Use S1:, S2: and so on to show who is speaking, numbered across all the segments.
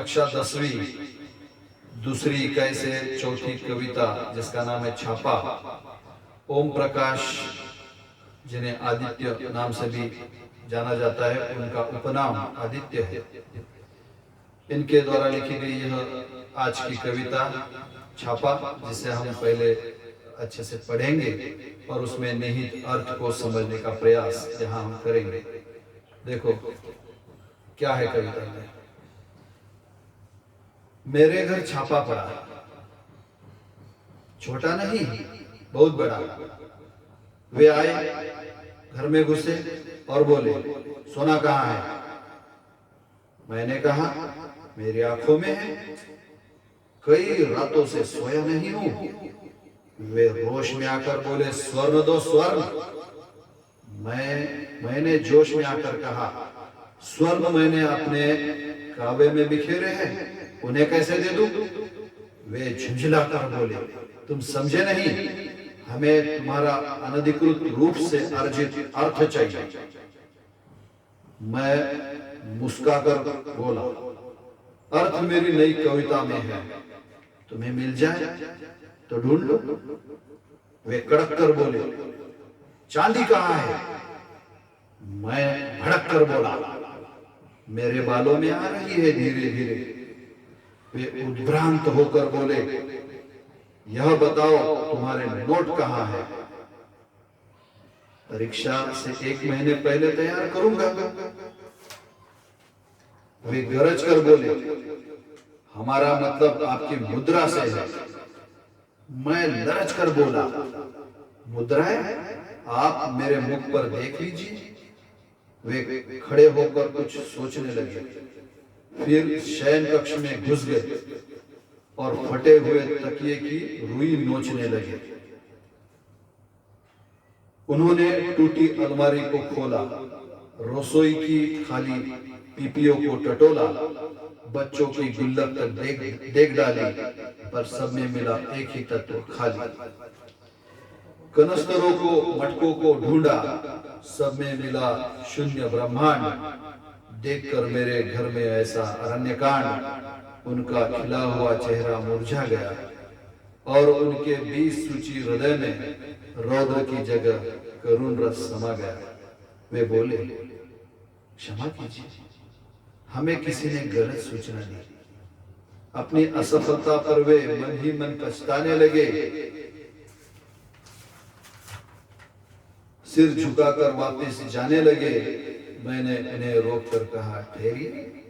S1: कक्षा 10वीं दूसरी इकाई से चौथी कविता जिसका नाम है छापा। ओम प्रकाश जिन्हें आदित्य नाम से भी जाना जाता है, उनका उपनाम आदित्य है। इनके द्वारा लिखी गई यह आज की कविता छापा, जिसे हम पहले अच्छे से पढ़ेंगे और उसमें निहित अर्थ को समझने का प्रयास यहाँ हम करेंगे। देखो क्या है कविता में। मेरे घर छापा पड़ा, छोटा नहीं बहुत बड़ा। वे आए, घर में घुसे और बोले, सोना कहाँ है? मैंने कहा, मेरी आंखों में है, कई रातों से सोया नहीं हूं। वे होश में आकर बोले, स्वर्ण दो स्वर्ण। मैंने जोश में आकर कहा, स्वर्ण मैंने अपने काबे में बिखेरे हैं, उन्हें कैसे दे दूं? वे झुंझला कर बोले, तुम समझे नहीं, हमें तुम्हारा अनधिकृत रूप से अर्जित अर्थ चाहिए। मैं मुस्कुराकर बोला, अर्थ मेरी नई कविता में है, तुम्हें मिल जाए तो ढूंढ लो। वे कड़क कर बोले, चांदी कहाँ है? मैं भड़क कर बोला, मेरे बालों में आ रही है धीरे धीरे। वे उद्भ्रांत होकर बोले, यह बताओ तुम्हारे नोट कहाँ है? परीक्षा से 1 महीने पहले तैयार करूंगा। वे गरज कर बोले, हमारा मतलब आपकी मुद्रा से है। मैं लरज कर बोला, मुद्राएं? आप मेरे मुख पर देख लीजिए। वे खड़े होकर कुछ सोचने लगे, फिर शयन कक्ष में घुस गए और फटे हुए तकिए की रुई नोचने लगे। उन्होंने टूटी अलमारी को खोला, रसोई की खाली पीपियों को टटोला, बच्चों की गुल्लक तक देख डाली, पर सब में मिला एक ही तत्व, खाली। कनस्तरों को मटकों को ढूंढा, सब में मिला शून्य ब्रह्मांड। देखकर मेरे घर में ऐसा अरण्यकांड, उनका खिला हुआ चेहरा मुरझा गया और उनके बीच सूची हृदय में रौद्र की जगह करुण रस समा गया। वे बोले, क्षमा कीजिए, हमें किसी ने गलत सूचना दी। अपनी असफलता पर वे मन ही मन पछताने लगे। सिर झुकाकर वापस जाने लगे। मैंने उन्हें रोककर कहा, ठहरिए,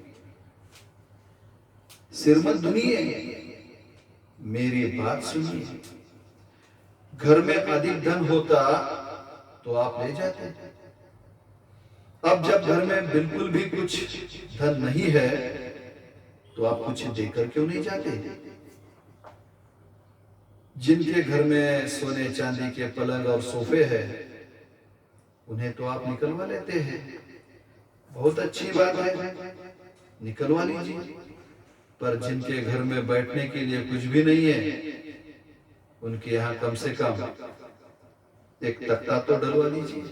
S1: सिर मत धुनिए, मेरी बात सुनिए। घर में अधिक धन होता तो आप ले जाते। अब जब घर में बिल्कुल भी कुछ धन नहीं है तो आप कुछ देकर क्यों नहीं जाते? जिनके घर में सोने चांदी के पलंग और सोफे हैं, उन्हें तो आप निकलवा लेते हैं। बहुत अच्छी बात है, निकलवा लीजिए। पर जिनके घर में बैठने के लिए कुछ भी नहीं है, उनके यहाँ कम से कम एक तख्ता तो डलवा लीजिए।